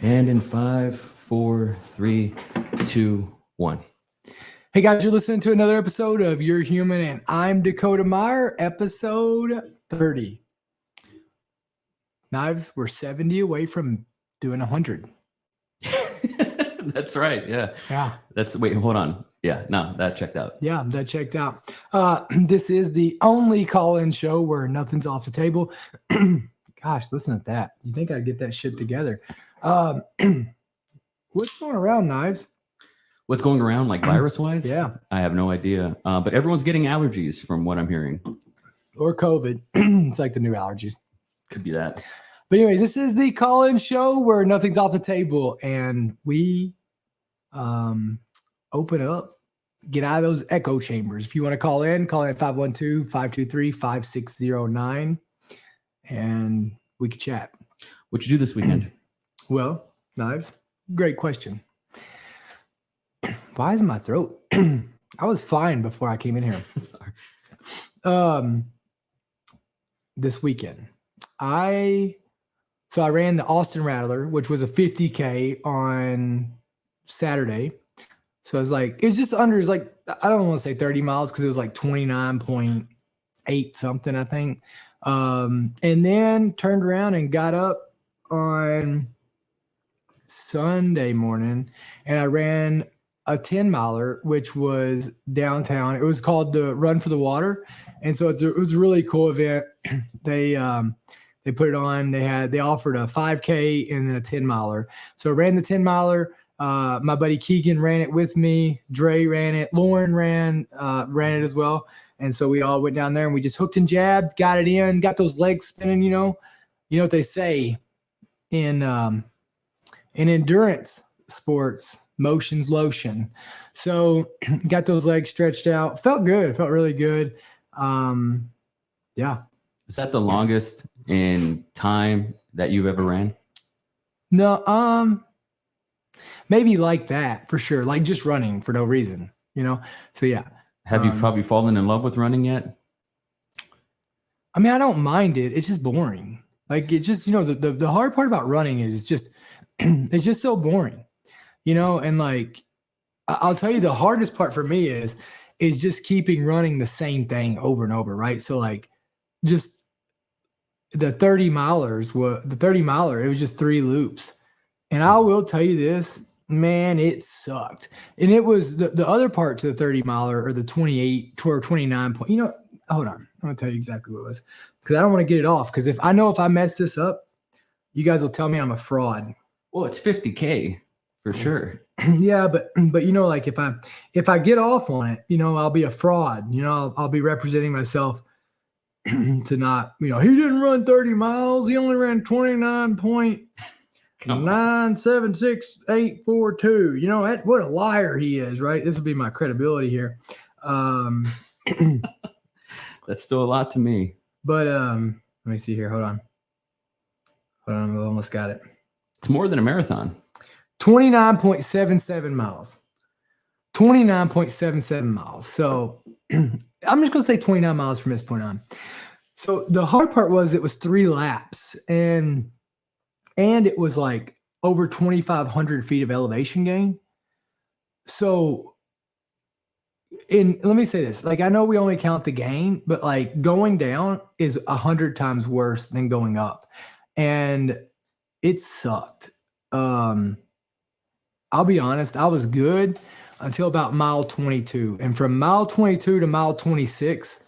And in 5, 4, 3, 2, 1. Hey guys, you're listening to another episode of You're Human and I'm Dakota Meyer, episode 30. Knives, we're 70 away from doing 100. That's right. Yeah. Yeah. Wait, hold on. Yeah, no, that checked out. Yeah, that checked out. This is the only call-in show where nothing's off the table. Gosh, listen to that. You think I'd get that shit together. What's going around, Knives? What's going around, like virus-wise? Yeah. I have no idea. But everyone's getting allergies from what I'm hearing. Or COVID. It's like the new allergies. Could be that. But anyways, this is the call-in show where nothing's off the table. And we open up, get out of those echo chambers. If you want to call in at 512-523-5609. And we can chat. What'd you do this weekend? Well, Knives, great question. Why is my throat? I was fine before I came in here. Sorry. This weekend, I ran the Austin Rattler, which was a 50K on Saturday. So it's just under, I don't want to say 30 miles because it was like 29.8 something, I think. And then turned around and got up on Sunday morning and I ran a 10 miler, which was downtown. It was called the Run for the Water. And so it was a really cool event. They put it on, they offered a 5K and then a 10 miler. So I ran the 10 miler. My buddy Keegan ran it with me. Dre ran it. Lauren ran it as well. And so we all went down there and we just hooked and jabbed, got it in, got those legs spinning, you know what they say in endurance sports, motion's lotion. So got those legs stretched out. Felt good. It felt really good. Yeah. Is that the longest in time that you've ever ran? No, maybe like that for sure. Like just running for no reason, So yeah. Have you fallen in love with running yet? I mean, I don't mind it. It's just boring. Like it's just, the hard part about running is it's just so boring, and like, I'll tell you the hardest part for me is just keeping running the same thing over and over. Right. So like just the 30 miler, it was just 3 loops. And I will tell you this, man, it sucked. And it was the other part to the 30 miler or the 28 or 29 point, hold on. I'm going to tell you exactly what it was because I don't want to get it off. Because if I mess this up, you guys will tell me I'm a fraud. Well, it's 50K for sure. Yeah, but like if I get off on it, I'll be a fraud. I'll be representing myself to not, he didn't run 30 miles. He only ran 29.976842. What a liar he is, right? This will be my credibility here. That's still a lot to me. But let me see here. Hold on. I almost got it. It's more than a marathon. 29.77 miles. 29.77 miles. So I'm just going to say 29 miles from this point on. So the hard part was it was 3 laps and it was like over 2,500 feet of elevation gain. So let me say this, like, I know we only count the gain, but like going down is 100 times worse than going up. And it sucked. I'll be honest, I was good until about mile 22. And from mile 22 to mile 26,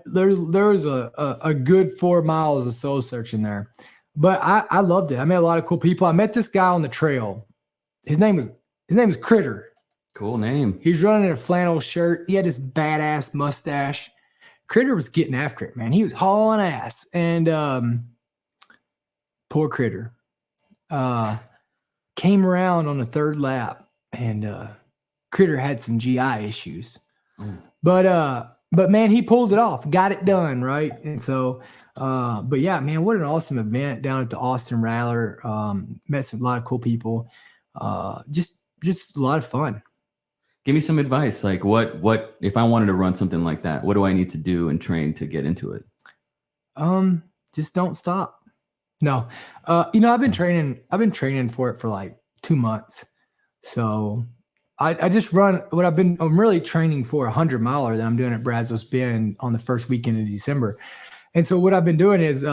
there's a good 4 miles of soul searching there. But I loved it. I met a lot of cool people. I met this guy on the trail. His name is Critter. Cool name. He's running in a flannel shirt. He had this badass mustache. Critter was getting after it, man. He was hauling ass. And poor Critter. Came around on the 3rd lap and Critter had some GI issues. But man, he pulled it off, got it done, right? And so but yeah, man, what an awesome event down at the Austin Rattler. Met a lot of cool people. Just a lot of fun. Give me some advice. Like what if I wanted to run something like that, what do I need to do and train to get into it? Just don't stop. No. I've been training for it for like 2 months. So I just run I'm really training for a 100-miler that I'm doing at Brazos Bend on the first weekend of December. And so what I've been doing is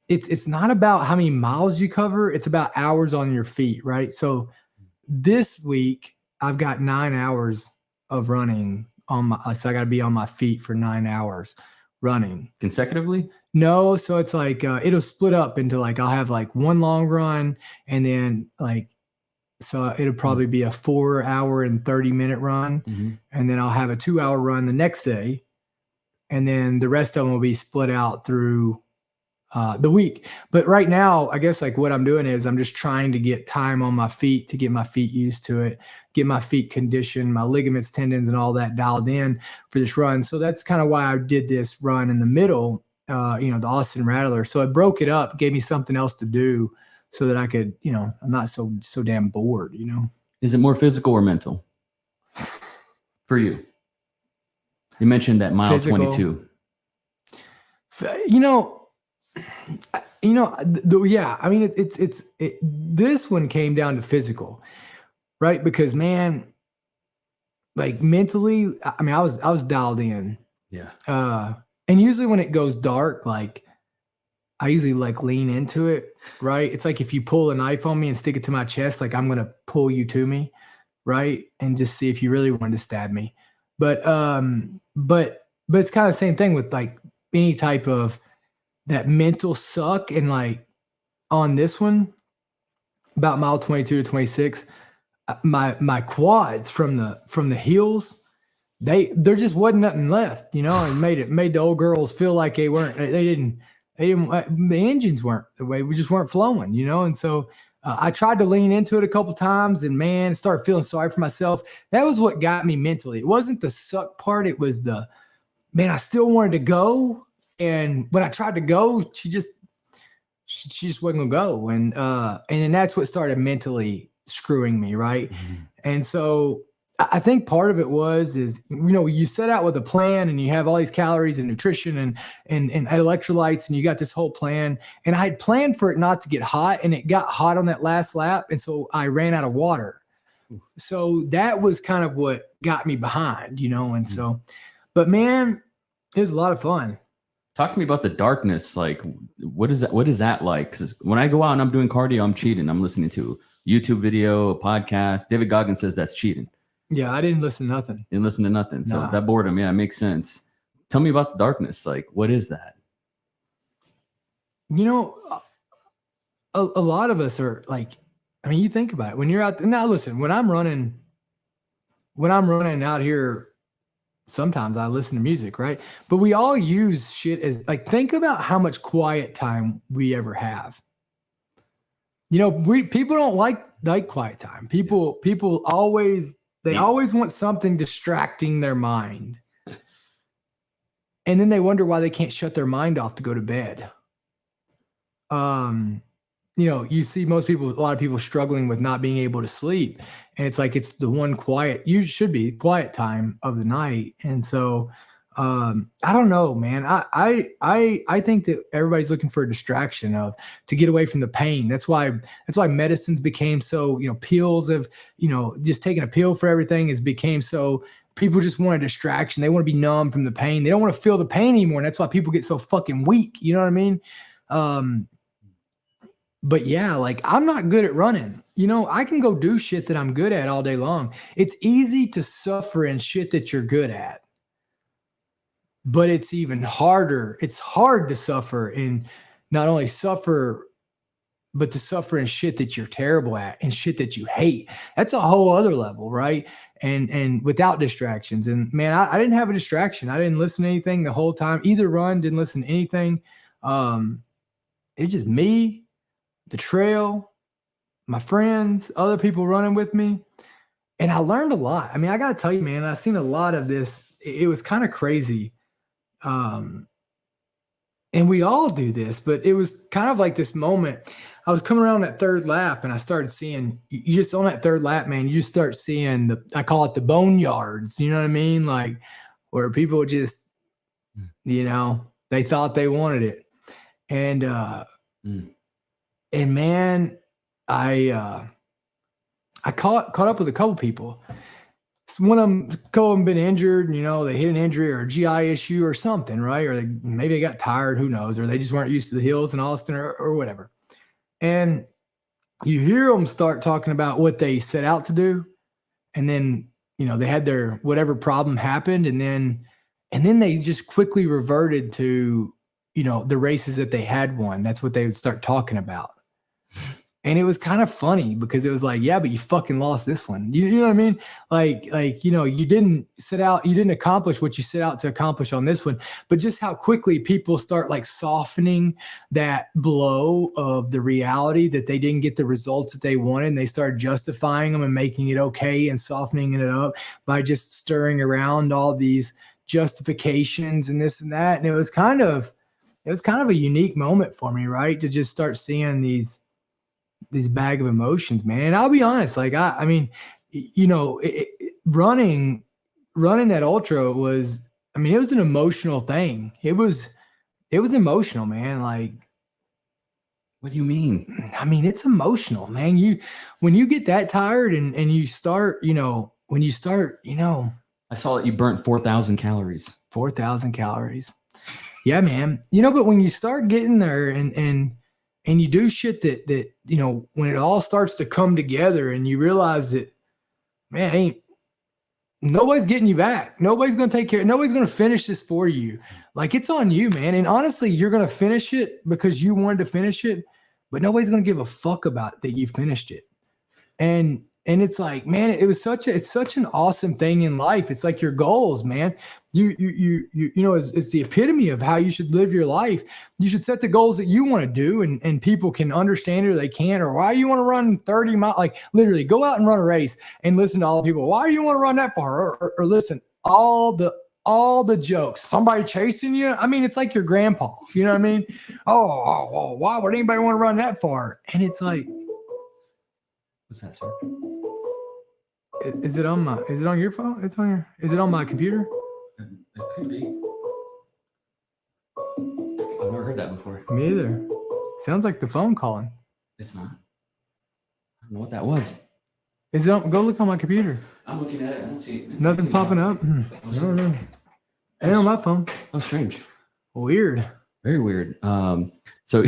it's not about how many miles you cover, it's about hours on your feet, right? So this week I've got 9 hours of running so I got to be on my feet for 9 hours running consecutively. No, so it's like it'll split up into like I'll have like one long run and then like so it'll probably be a 4 hour and 30-minute run, and then I'll have a 2 hour run the next day, and then the rest of them will be split out through the week. But right now, I guess like what I'm doing is I'm just trying to get time on my feet to get my feet used to it, get my feet conditioned, my ligaments, tendons, and all that dialed in for this run. So that's kind of why I did this run in the middle, the Austin Rattler. So I broke it up, gave me something else to do so that I could, I'm not so damn bored, Is it more physical or mental for you? You mentioned that mile Physical. 22. Yeah. I mean, this one came down to physical, right? Because man, like mentally, I mean, I was dialed in. Yeah. And usually when it goes dark, like I usually like lean into it, right? It's like if you pull a knife on me and stick it to my chest, like I'm gonna pull you to me, right? And just see if you really wanted to stab me. But it's kind of the same thing with like any type of that mental suck. And like on this one, about mile 22 to 26, my quads from the heels, there just wasn't nothing left, and made the old girls feel like the engines weren't the way, we just weren't flowing, and so I tried to lean into it a couple times and man, started feeling sorry for myself. That was what got me mentally. It wasn't the suck part. It was I still wanted to go. And when I tried to go, she just wasn't gonna go. And then that's what started mentally screwing me. Right. And so I think part of it is, you set out with a plan and you have all these calories and nutrition and electrolytes, and you got this whole plan. And I had planned for it not to get hot, and it got hot on that last lap. And so I ran out of water. So that was kind of what got me behind, and so, but man, it was a lot of fun. Talk to me about the darkness. Like, what is that like? 'Cause when I go out and I'm doing cardio, I'm cheating. I'm listening to a YouTube video, a podcast. David Goggins says that's cheating. Yeah, I didn't listen to nothing. Didn't listen to nothing. So that boredom, yeah, it makes sense. Tell me about the darkness. Like, what is that? A lot of us are like, I mean, you think about it when you're out. Now, listen, when I'm running out here, sometimes I listen to music, right? But we all use shit as like, think about how much quiet time we ever have. People don't like quiet time. People always want something distracting their mind. And then they wonder why they can't shut their mind off to go to bed. You see a lot of people struggling with not being able to sleep. And it's like, it's the one should be quiet time of the night. And so, I don't know, man. I think that everybody's looking for a distraction to get away from the pain. That's why medicines became so, pills of, just taking a pill for everything became so, people just want a distraction. They want to be numb from the pain. They don't want to feel the pain anymore. And that's why people get so fucking weak. You know what I mean? But yeah, like I'm not good at running. I can go do shit that I'm good at all day long. It's easy to suffer in shit that you're good at. But it's even harder. It's hard to suffer and not only suffer, but to suffer in shit that you're terrible at and shit that you hate. That's a whole other level, right? And without distractions. And man, I didn't have a distraction. I didn't listen to anything the whole time. Either run, didn't listen to anything. It's just me, the trail, my friends, other people running with me. And I learned a lot. I mean, I got to tell you, man, I've seen a lot of this. It was kind of crazy. And we all do this, but it was kind of like this moment. I was coming around that third lap and I started seeing, you just on that third lap, man, you start seeing I call it the boneyards, you know what I mean? Like where people just, they thought they wanted it. And And man, I caught up with a couple people. One of them been injured, you know, they hit an injury or a GI issue or something, right? Or maybe they got tired, who knows, or they just weren't used to the hills in Austin or whatever. And you hear them start talking about what they set out to do, and then, you know, they had their whatever problem happened, and then they just quickly reverted to, you know, the races that they had won. That's what they would start talking about. And it was kind of funny because it was like, yeah, but you fucking lost this one. You know what I mean? Like, you know, you didn't accomplish what you set out to accomplish on this one, but just how quickly people start like softening that blow of the reality that they didn't get the results that they wanted. And they start justifying them and making it okay and softening it up by just stirring around all these justifications and this and that. And it was kind of a unique moment for me, right? To just start seeing these bag of emotions, man. And I'll be honest, like, I mean, you know, running that ultra was, I mean, it was an emotional thing. It was emotional, man. Like, what do you mean? I mean, it's emotional, man. When you get that tired and you start, you know, I saw that you burnt 4,000 calories. 4,000 calories. Yeah, man. You know, but when you start getting there and you do shit that, you know, when it all starts to come together and you realize that, man, nobody's getting you back. Nobody's going to take care. Nobody's going to finish this for you. Like, it's on you, man. And honestly, you're going to finish it because you wanted to finish it, but nobody's going to give a fuck about that you finished it. And it's like, man, it's such an awesome thing in life. It's like your goals, man. You know, it's the epitome of how you should live your life. You should set the goals that you want to do, and people can understand it or they can't. Or why do you want to run 30 miles? Like, literally go out and run a race and listen to all the people. Why do you want to run that far? Or listen, all the jokes. Somebody chasing you. I mean, it's like your grandpa. You know what I mean? Oh, why would anybody want to run that far? And it's like, what's that, sir? Is it on your phone? Is it on my computer? It could be. I've never heard that before. Me either. Sounds like the phone calling. It's not. I don't know what that was. Is it on, go look on my computer. I'm looking at it. I don't see it. Nothing's popping up. No. Ain't on my phone. Oh, strange. Weird. Very weird. So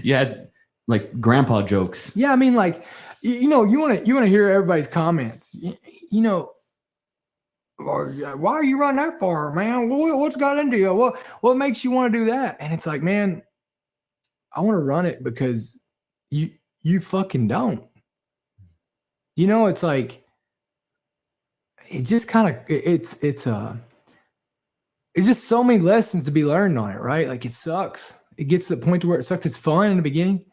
you had like grandpa jokes. Yeah, I mean, like, you know, you want to hear everybody's comments. You know, why are you running that far, man? What's got into you? What makes you want to do that? And it's like, man, I want to run it because you fucking don't. You know, it's like, it just kind of, it's just so many lessons to be learned on it, right? Like, it sucks. It gets to the point to where it sucks. It's fun in the beginning.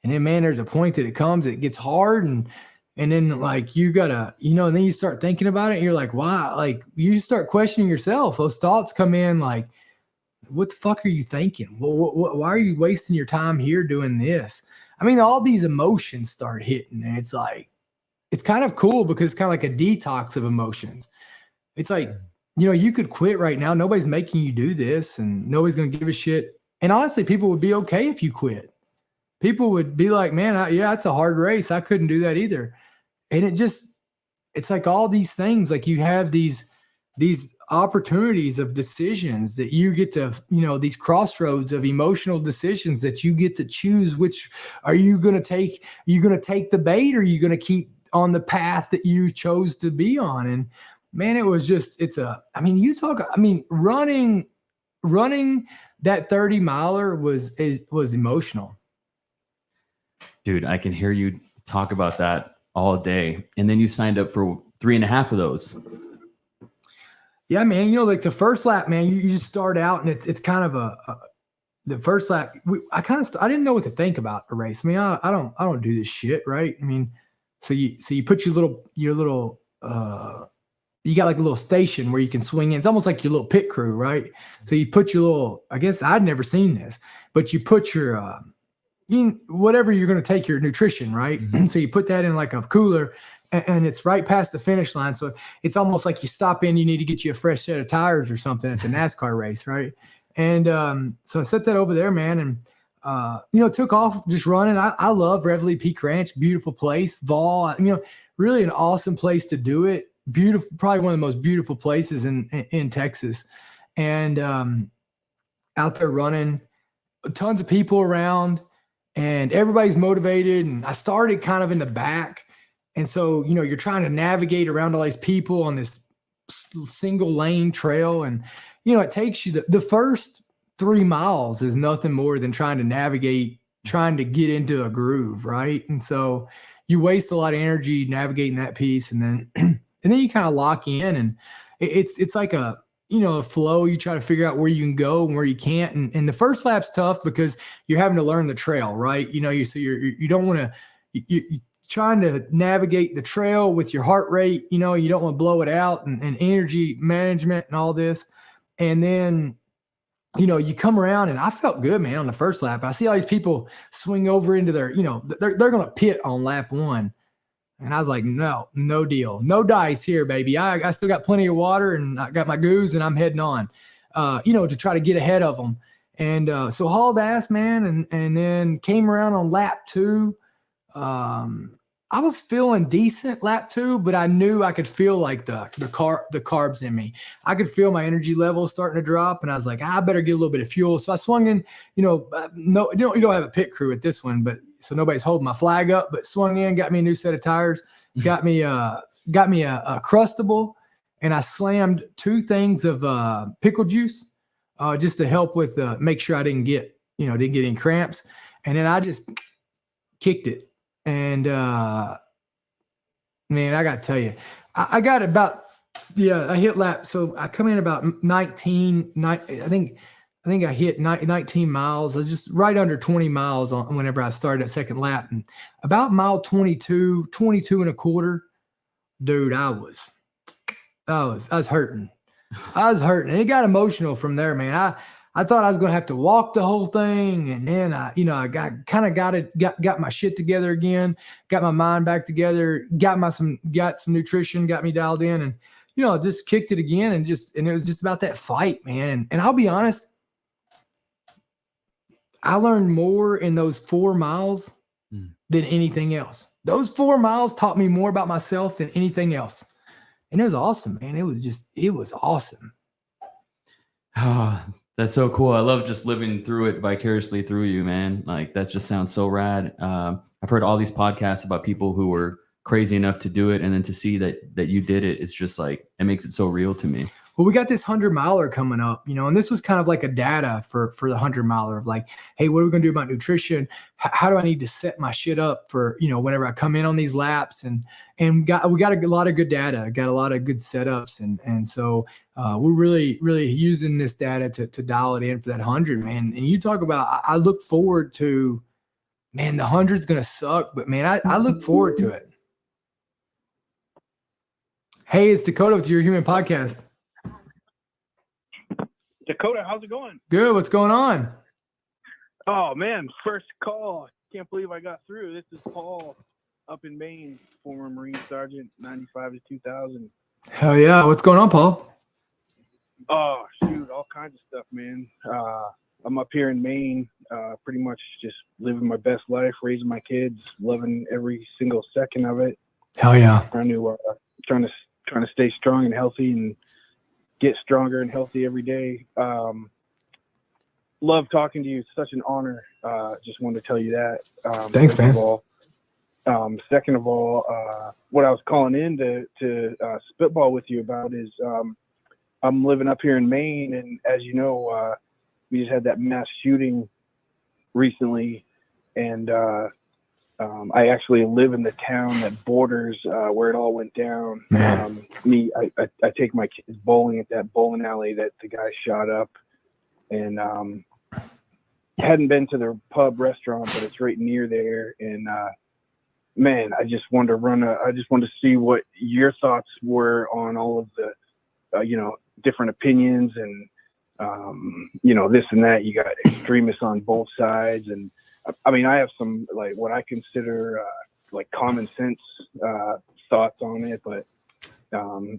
And then, man, there's a point that it gets hard. And then, like, you gotta, you know, and then you start thinking about it and you're like, wow, like, you start questioning yourself. Those thoughts come in like, what the fuck are you thinking? Why are you wasting your time here doing this? I mean, all these emotions start hitting, and it's like, it's kind of cool because it's kind of like a detox of emotions. It's like, you know, you could quit right now. Nobody's making you do this, and nobody's going to give a shit. And honestly, people would be okay if you quit. People would be like, man, yeah, it's a hard race. I couldn't do that either. And it's like all these things, like, you have these opportunities of decisions that you get to, you know, these crossroads of emotional decisions that you get to choose. Which are you going to take? Are you going to take the bait, or are you going to keep on the path that you chose to be on? And man, it was just, running that 30 miler was emotional. Dude, I can hear you talk about that all day. And then you signed up for 3.5 of those. Yeah, man. You know, like the first lap, man, you just start out and it's kind of the first lap. I didn't know what to think about a race. I mean, I don't do this shit, right? I mean, so you put your little you got like a little station where you can swing in. It's almost like your little pit crew, right? So you put your little, I guess I'd never seen this, but you put your whatever you're going to take, your nutrition, right? Mm-hmm. So you put that in like a cooler, and it's right past the finish line. So it's almost like you stop in, you need to get you a fresh set of tires or something at the NASCAR race, right? And so I set that over there, man. took off just running. I love Reveille Peak Ranch, beautiful place. Vol, really an awesome place to do it. Beautiful, probably one of the most beautiful places in Texas. And out there running, tons of people around, and everybody's motivated. And I started kind of in the back. And so, you're trying to navigate around all these people on this single lane trail. And, it takes you the first 3 miles is nothing more than trying to navigate, trying to get into a groove. Right. And so you waste a lot of energy navigating that piece. And then, you kind of lock in, and it's like a flow. You try to figure out where you can go and where you can't. And the first lap's tough because you're having to learn the trail, right? You don't want to, you're trying to navigate the trail with your heart rate. You don't want to blow it out, and energy management and all this. And then, you come around, and I felt good, man, on the first lap. I see all these people swing over into their, they're going to pit on lap 1. And I was like, no deal. No dice here, baby. I still got plenty of water, and I got my goose, and I'm heading on, to try to get ahead of them. And so hauled ass, man, and then came around on lap 2. I was feeling decent lap 2, but I knew I could feel like the carbs in me. I could feel my energy level starting to drop, and I was like, I better get a little bit of fuel. So I swung in, no, you don't have a pit crew at this one, but so nobody's holding my flag up, but swung in, got me a new set of tires, got me a Crustable, and I slammed 2 things of pickle juice, just to help with make sure I didn't get any cramps. And then I just kicked it. And man, I got to tell you, I got about, I hit lap. So I come in about 19, I think I hit 19 miles. I was just right under 20 miles whenever I started that second lap. And about mile 22 and a quarter, dude, I was hurting. I was hurting. And it got emotional from there, man. I thought I was going to have to walk the whole thing. And then I got my shit together again, got my mind back together, got some nutrition, got me dialed in, and, just kicked it again. And it was just about that fight, man. And I'll be honest, I learned more in those 4 miles than anything else. Those 4 miles taught me more about myself than anything else. And it was awesome, man. It was awesome. That's so cool. I love just living through it vicariously through you, man. Like, that just sounds so rad. I've heard all these podcasts about people who were crazy enough to do it, and then to see that you did it, it's just like, it makes it so real to me. Well, we got this 100-miler coming up, and this was kind of like a data for the 100-miler of like, hey, what are we going to do about nutrition? How do I need to set my shit up for, whenever I come in on these laps? And we got a lot of good data, got a lot of good setups. And so we're really, really using this data to dial it in for that 100, man. And you talk about, I look forward to, man, the 100's going to suck, but man, I look forward to it. Hey, it's Dakota with Your Human Podcast. Dakota, how's it going? Good. What's going on? Oh, man, first call. Can't believe I got through. This is Paul up in Maine, former Marine Sergeant, 95 to 2000. Hell yeah. What's going on, Paul? Oh, shoot, all kinds of stuff, man. I'm up here in Maine, pretty much just living my best life, raising my kids, loving every single second of it. Hell yeah. Trying to stay strong and healthy and get stronger and healthy every day. Love talking to you. It's such an honor. Just wanted to tell you that. Thanks, man. Second of all, what I was calling in to spitball with you about is I'm living up here in Maine, and as you know, we just had that mass shooting recently, and I actually live in the town that borders where it all went down. I take my kids bowling at that bowling alley that the guy shot up, and hadn't been to the pub restaurant, but it's right near there. And man, I just wanted to see what your thoughts were on all of the different opinions and this and that. You got extremists on both sides, and I mean, I have some like what I consider like common sense thoughts on it, but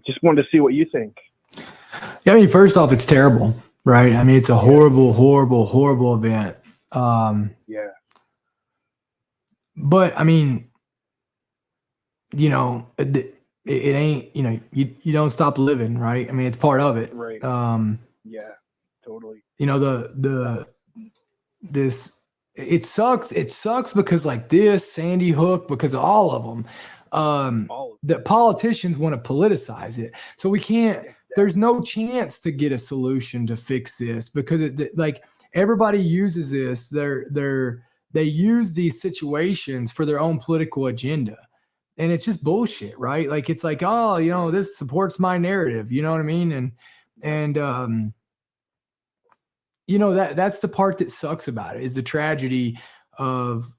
just wanted to see what you think. Yeah, I mean, first off, it's terrible, right? I mean, it's a horrible, horrible, horrible event. Yeah. But I mean, you know, it ain't, you know, you don't stop living, right? I mean, it's part of it. Right. Yeah, totally. You know, it sucks. It sucks because like this, Sandy Hook, because of all of them, All of the politicians want to politicize it. So we can't, there's no chance to get a solution to fix this because like everybody uses this. They use these situations for their own political agenda. And it's just bullshit, right? Like, it's like, oh, you know, this supports my narrative. You know what I mean? And you know, that's the part that sucks about it, is the tragedy of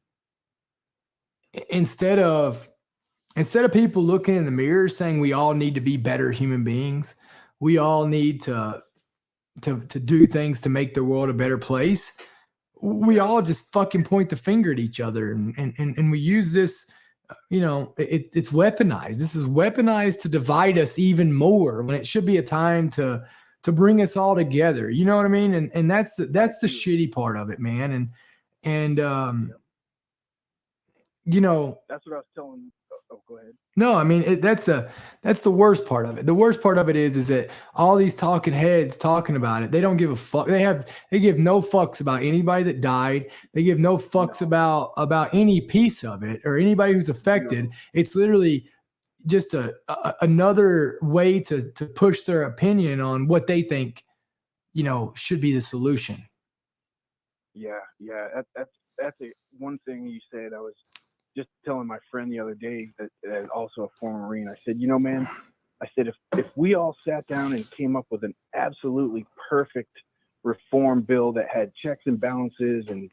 instead of people looking in the mirror saying we all need to be better human beings, we all need to do things to make the world a better place. We all just fucking point the finger at each other, and we use this, you know, it's weaponized. This is weaponized to divide us even more when it should be a time to bring us all together. You know what I mean? And that's the shitty part of it, man. And you know, that's what I was telling. Oh, go ahead. No, I mean, that's the worst part of it. The worst part of it is that all these talking heads talking about it, they don't give a fuck. They give no fucks about anybody that died. They give no fucks about any piece of it or anybody who's affected. No. It's literally just another way to push their opinion on what they think, you know, should be the solution. Yeah. That's one thing you said. I was just telling my friend the other day that also a former Marine. I said, you know, man, I said, if we all sat down and came up with an absolutely perfect reform bill that had checks and balances and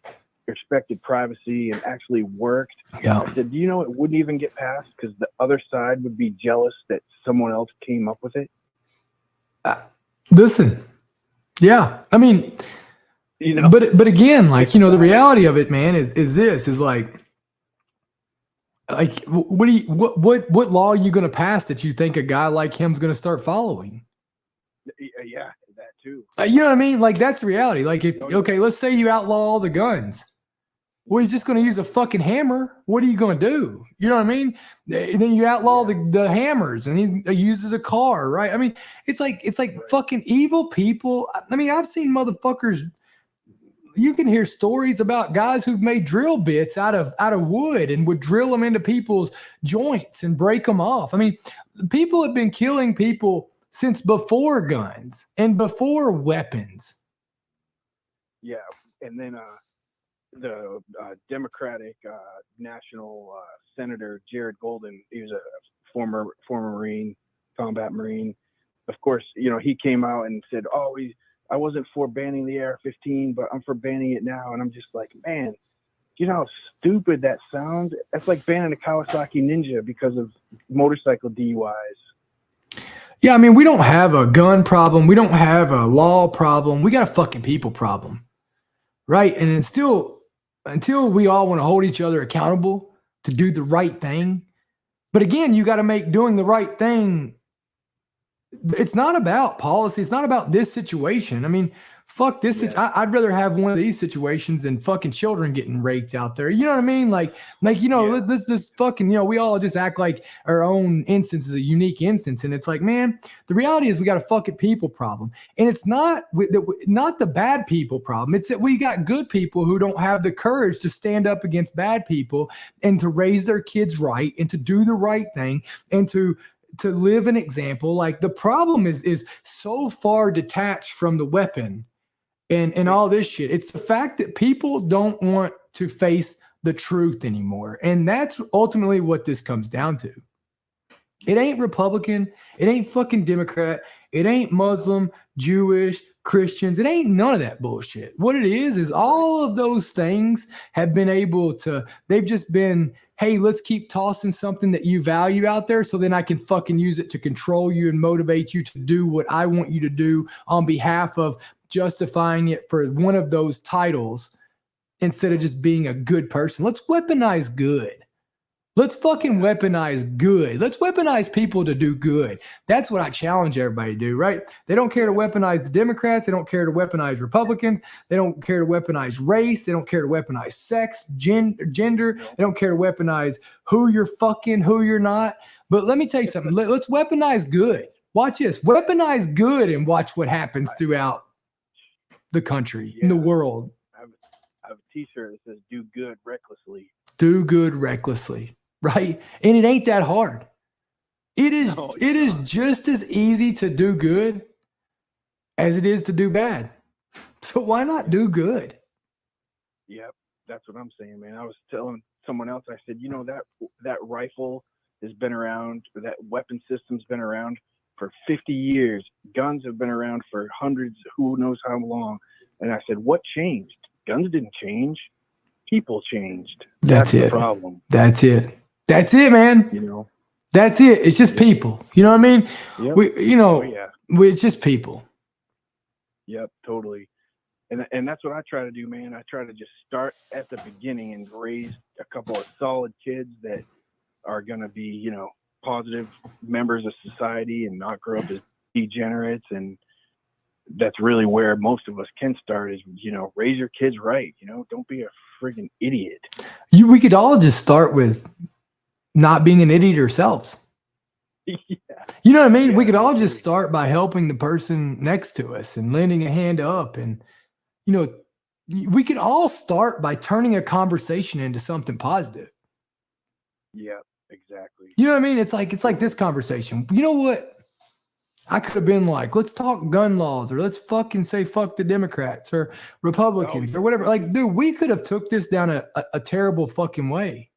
respected privacy and actually worked, yeah. I said, do you know, it wouldn't even get passed because the other side would be jealous that someone else came up with it. Listen, yeah, I mean, you know, but again, like, you know, the reality of it, man, is like what law are you going to pass that you think a guy like him's going to start following? Yeah, that too. You know what I mean? Like, that's the reality. Like, okay, let's say you outlaw all the guns. Well, he's just going to use a fucking hammer. What are you going to do? You know what I mean? And then you outlaw the hammers, and he uses a car, right? I mean, it's like right. Fucking evil people. I mean, I've seen motherfuckers. You can hear stories about guys who've made drill bits out of wood and would drill them into people's joints and break them off. I mean, people have been killing people since before guns and before weapons. Yeah, and then the Democratic national senator Jared Golden, he was a former Marine, combat Marine. Of course, you know, he came out and said, "Oh, I wasn't for banning the AR-15, but I'm for banning it now." And I'm just like, man, you know how stupid that sounds? That's like banning a Kawasaki Ninja because of motorcycle DUIs. Yeah, I mean, we don't have a gun problem. We don't have a law problem. We got a fucking people problem, right? And until we all want to hold each other accountable to do the right thing. But again, you got to make doing the right thing. It's not about policy. It's not about this situation. I mean, fuck this. Yeah. I'd rather have one of these situations than fucking children getting raped out there. You know what I mean? Like, you know, this fucking, you know, we all just act like our own instance is a unique instance. And it's like, man, the reality is we got a fucking people problem. And it's not the bad people problem. It's that we got good people who don't have the courage to stand up against bad people and to raise their kids right and to do the right thing and to live an example. Like, the problem is so far detached from the weapon and all this shit. It's the fact that people don't want to face the truth anymore. And that's ultimately what this comes down to. It ain't Republican. It ain't fucking Democrat. It ain't Muslim, Jewish, Christians. It ain't none of that bullshit. What it is all of those things have been able to, they've just been, hey, let's keep tossing something that you value out there so then I can fucking use it to control you and motivate you to do what I want you to do on behalf of justifying it for one of those titles instead of just being a good person. Let's weaponize good. Let's fucking weaponize good. Let's weaponize people to do good. That's what I challenge everybody to do, right? They don't care to weaponize the Democrats. They don't care to weaponize Republicans. They don't care to weaponize race. They don't care to weaponize sex, gender. They don't care to weaponize who you're fucking, who you're not. But let me tell you something. Let's weaponize good. Watch this. Weaponize good and watch what happens throughout the country, in the world. I have a t-shirt that says "Do good recklessly." Do good recklessly. Right? And it ain't that hard. It is just as easy to do good as it is to do bad. So why not do good? Yep, that's what I'm saying, man. I was telling someone else, I said, that rifle has been around, that weapon system's been around for 50 years. Guns have been around for hundreds, who knows how long. And I said, what changed? Guns didn't change. People changed. That's it. The problem. That's it. That's it, man. That's it. It's just people. You know what I mean? Yep. It's just people. Yep, totally. And that's what I try to do, man. I try to just start at the beginning and raise a couple of solid kids that are going to be, positive members of society and not grow up as degenerates. And that's really where most of us can start is, raise your kids right. Don't be a friggin' idiot. We could all just start with not being an idiot ourselves. Yeah. You know what I mean? Yeah, we could all just start by helping the person next to us and lending a hand up. And, we could all start by turning a conversation into something positive. Yeah, exactly. You know what I mean? It's like this conversation. You know what? I could have been like, let's talk gun laws, or let's fucking say fuck the Democrats or Republicans or whatever. Like, dude, we could have took this down a terrible fucking way.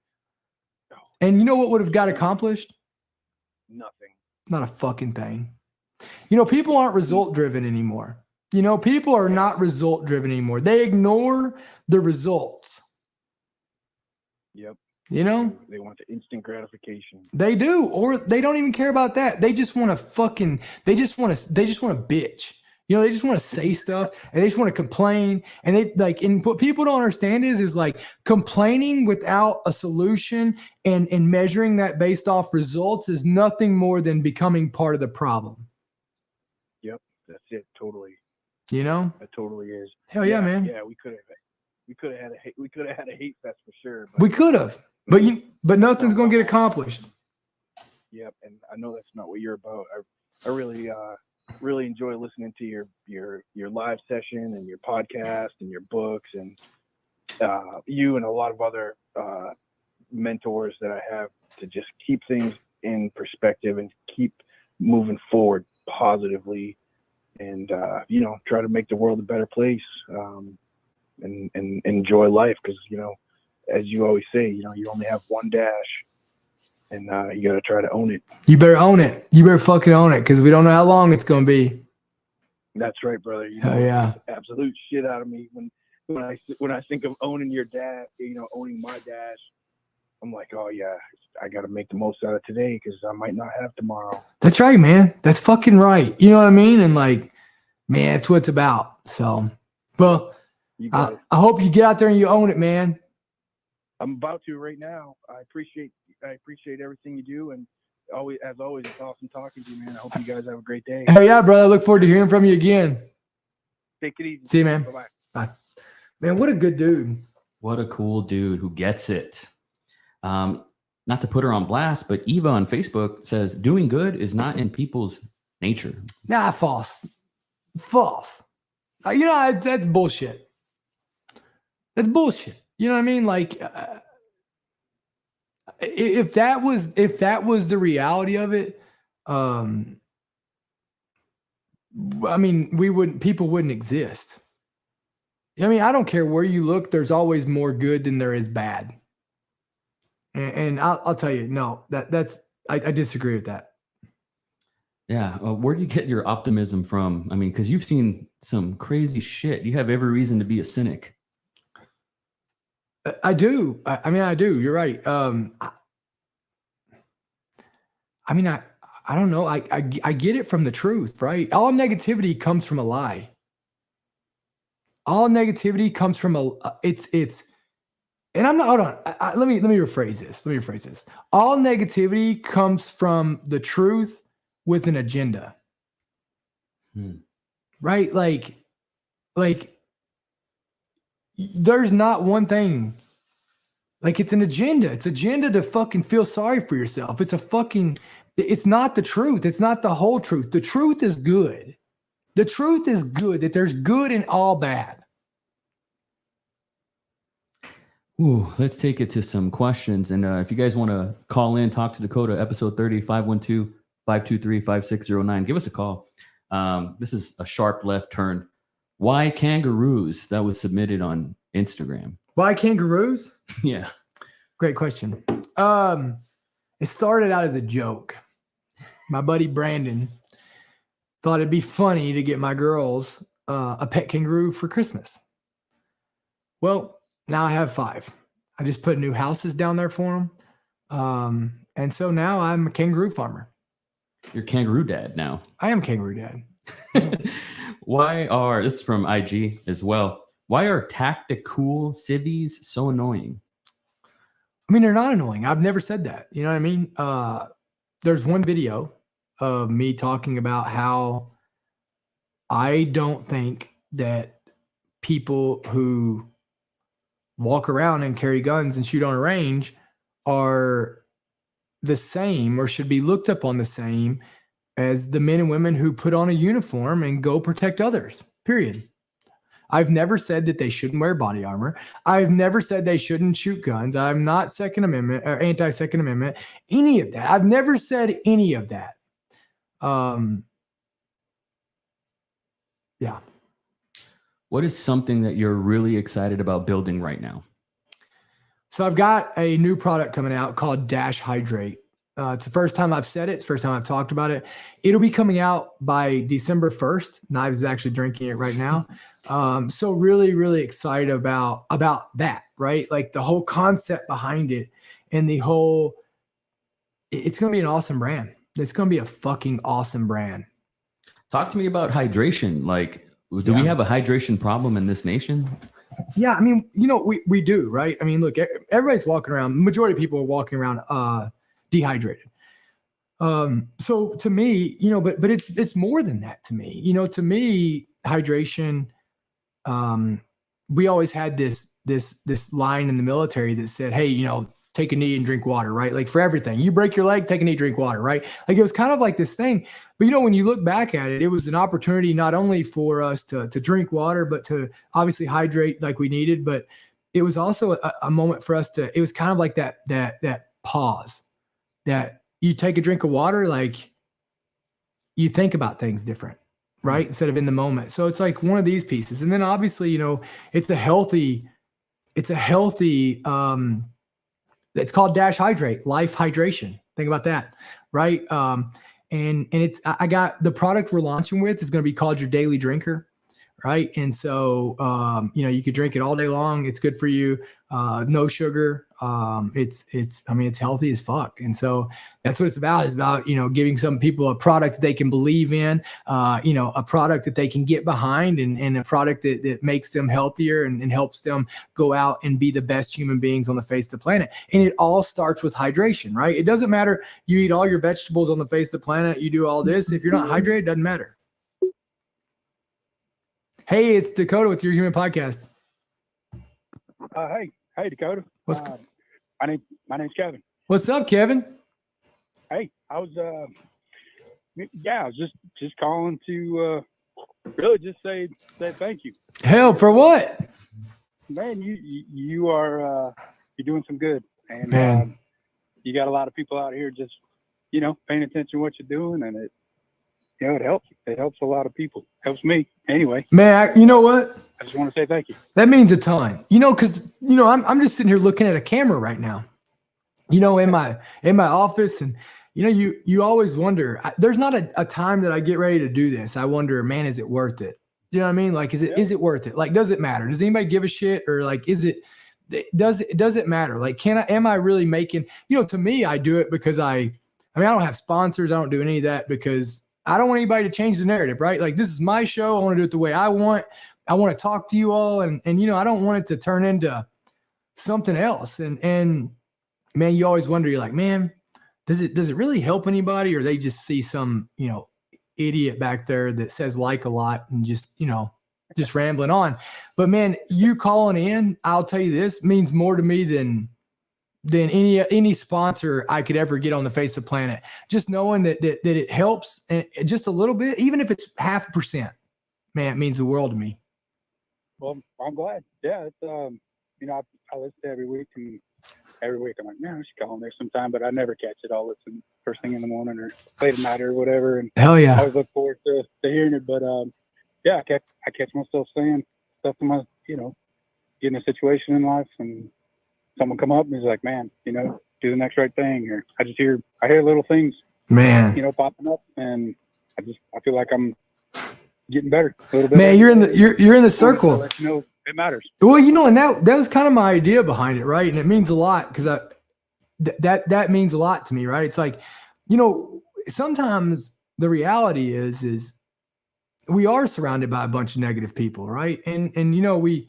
And you know what would have got accomplished? Nothing. Not a fucking thing. People aren't result driven anymore. People are not result driven anymore. They ignore the results. Yep. They want the instant gratification. They do, or they don't even care about that. They just want to they just want to bitch. They just want to say stuff and they just want to complain. And and what people don't understand is like complaining without a solution and measuring that based off results is nothing more than becoming part of the problem. Yep. That's it. Totally. It totally is. Hell yeah, man. Yeah. We could have had a hate fest for sure. We could have, but nothing's going to get accomplished. Yep. And I know that's not what you're about. I really enjoy listening to your live session and your podcast and your books and you and a lot of other mentors that I have to just keep things in perspective and keep moving forward positively and try to make the world a better place and enjoy life because as you always say you only have one dash. And you got to try to own it. You better own it. You better fucking own it because we don't know how long it's going to be. That's right, brother. Yeah. Absolute shit out of me when I think of owning your dash, owning my dash. I'm like, oh yeah, I got to make the most out of today because I might not have tomorrow. That's right, man. That's fucking right. You know what I mean? And like, man, it's what it's about. So, well, I hope you get out there and you own it, man. I'm about to right now. I appreciate everything you do, and as always, it's awesome talking to you, man. I hope you guys have a great day. Hell yeah, brother. I look forward to hearing from you again. Take it easy. See you, man. Bye-bye. Bye. Man, what a good dude. What a cool dude who gets it. Not to put her on blast, but Eva on Facebook says doing good is not in people's nature. Nah, false. That's bullshit. That's bullshit. You know what I mean? Like, if that was the reality of it, people wouldn't exist. I mean, I don't care where you look. There's always more good than there is bad. And I'll tell you, no, I disagree with that. Yeah. Where do you get your optimism from? I mean, because you've seen some crazy shit. You have every reason to be a cynic. I do. I do. You're right. I don't know. I get it from the truth, right? All negativity comes from a lie. All negativity comes from and I'm not, hold on. Let me rephrase this. All negativity comes from the truth with an agenda. Right? Like there's not one thing. Like it's an agenda. It's agenda to fucking feel sorry for yourself. It's not the truth. It's not the whole truth. The truth is good. The truth is good, that there's good in all bad. Ooh, let's take it to some questions. And if you guys want to call in, talk to Dakota, episode 30, 512-523-5609. Give us a call. This is a sharp left turn. Why kangaroos? That was submitted on Instagram. Why kangaroos? Yeah. Great question. It started out as a joke. My buddy Brandon thought it'd be funny to get my girls a pet kangaroo for Christmas. Well, now I have 5. I just put new houses down there for them. And so now I'm a kangaroo farmer. You're kangaroo dad now. I am kangaroo dad. This is from IG as well. Why are tactical civvies so annoying? I mean, they're not annoying. I've never said that. You know what I mean? There's one video of me talking about how I don't think that people who walk around and carry guns and shoot on a range are the same or should be looked upon the same as the men and women who put on a uniform and go protect others, period. I've never said that they shouldn't wear body armor. I've never said they shouldn't shoot guns. I'm not Second Amendment or anti-Second Amendment, any of that. I've never said any of that. Yeah. What is something that you're really excited about building right now? So I've got a new product coming out called Dash Hydrate. It's the first time I've said it. It's the first time I've talked about it. It'll be coming out by December 1st. Knives is actually drinking it right now. So really, really excited about that, right? Like the whole concept behind it and it's going to be an awesome brand. It's going to be a fucking awesome brand. Talk to me about hydration. Like, do we have a hydration problem in this nation? Yeah, I mean, we do, right? I mean, look, everybody's walking around. Majority of people are walking around dehydrated. So to me, but it's more than that to me. To me, hydration. We always had this line in the military that said, hey, take a knee and drink water, right? Like for everything, you break your leg, take a knee, drink water, right? Like it was kind of like this thing. But when you look back at it, it was an opportunity not only for us to drink water, but to obviously hydrate like we needed. But it was also a moment for us it was kind of like that pause that you take a drink of water, like you think about things different, right? Instead of in the moment. So it's like one of these pieces. And then obviously, it's a healthy, it's called Dash Hydrate, life hydration. Think about that. Right. And I got the product we're launching with is going to be called your daily drinker. Right. And so, you could drink it all day long. It's good for you. No sugar. It's healthy as fuck. And so that's what it's about. It's about, giving some people a product that they can believe in, a product that they can get behind and a product that makes them healthier and helps them go out and be the best human beings on the face of the planet. And it all starts with hydration, right? It doesn't matter. You eat all your vegetables on the face of the planet. You do all this. If you're not hydrated, it doesn't matter. Hey, it's Dakota with Your Human Podcast. Hey, Dakota. My name's Kevin. What's up, Kevin? Hey, I was just calling to really just say thank you. Hell, for what? Man, you are you're doing some good, and man, you got a lot of people out here just paying attention to what you're doing, and it helps. It helps a lot of people. Helps me anyway. Man, you know what? I just want to say thank you. That means a ton. Because I'm just sitting here looking at a camera right now. In my office, and you always wonder. There's not a time that I get ready to do this. I wonder, man, is it worth it? You know what I mean? Like, is it worth it? Like, does it matter? Does anybody give a shit? Or like, does it matter? Like, am I really making? To me, I do it because I don't have sponsors. I don't do any of that because I don't want anybody to change the narrative, right? Like, this is my show. I want to do it the way I want. I want to talk to you all. And I don't want it to turn into something else. And man, you always wonder, you're like, man, does it really help anybody, or they just see some, idiot back there that says like a lot and just rambling on. But man, you calling in, I'll tell you, this means more to me than any sponsor I could ever get on the face of the planet. Just knowing that it helps just a little bit, even if it's 0.5%, man, it means the world to me. Well, I'm glad. Yeah, it's I listen to every week, and every week I'm like, man, I should call in there sometime, but I never catch it. I'll listen first thing in the morning or late at night or whatever. And hell yeah, I always look forward to hearing it. But yeah, I catch myself saying stuff to my, get in a situation in life, and someone come up and he's like, man, do the next right thing. Or I hear little things, man, popping up, and I feel like I'm getting better a little bit. Man, you're in the circle. So let you know it matters. Well, and that was kind of my idea behind it, right? And it means a lot, because that means a lot to me, right? It's like, sometimes the reality is we are surrounded by a bunch of negative people, right? And we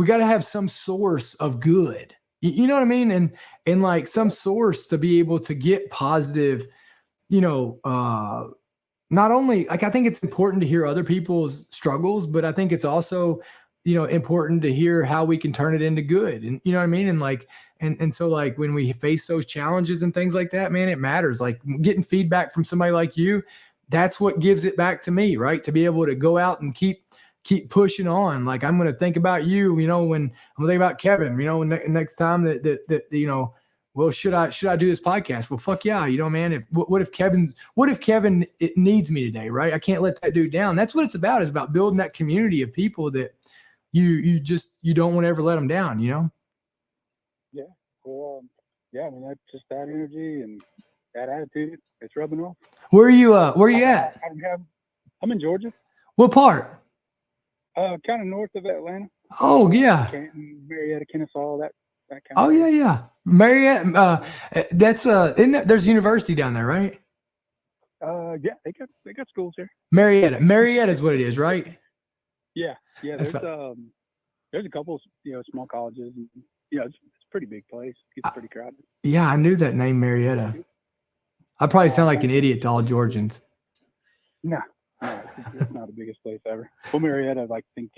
got to have some source of good. You know what I mean? And like some source to be able to get positive, not only, like, I think it's important to hear other people's struggles, but I think it's also, important to hear how we can turn it into good. And you know what I mean? And like, and so like when we face those challenges and things like that, man, it matters. Like getting feedback from somebody like you, that's what gives it back to me, right? To be able to go out and keep pushing on. Like, I'm going to think about you, when I'm going to think about Kevin, next time that well, should I do this podcast? Well, fuck yeah. Man, what if Kevin it needs me today, right? I can't let that dude down. That's what it's about. Is about building that community of people that you don't want to ever let them down, Yeah. Well, yeah, I mean, that's just that energy and that attitude. It's rubbing off. Where are you at? I'm in Georgia. What part? Kind of north of Atlanta. Oh yeah. Canton, Marietta, Kennesaw, that kind of. Oh yeah. Marietta. That's there's a university down there, right? Yeah, they got schools here. Marietta is what it is, right? Yeah. There's a couple, small colleges, and it's a pretty big place. It's pretty crowded. Yeah, I knew that name, Marietta. I probably sound like an idiot to all Georgians. No, it's not the biggest place ever. Well, Marietta, like, think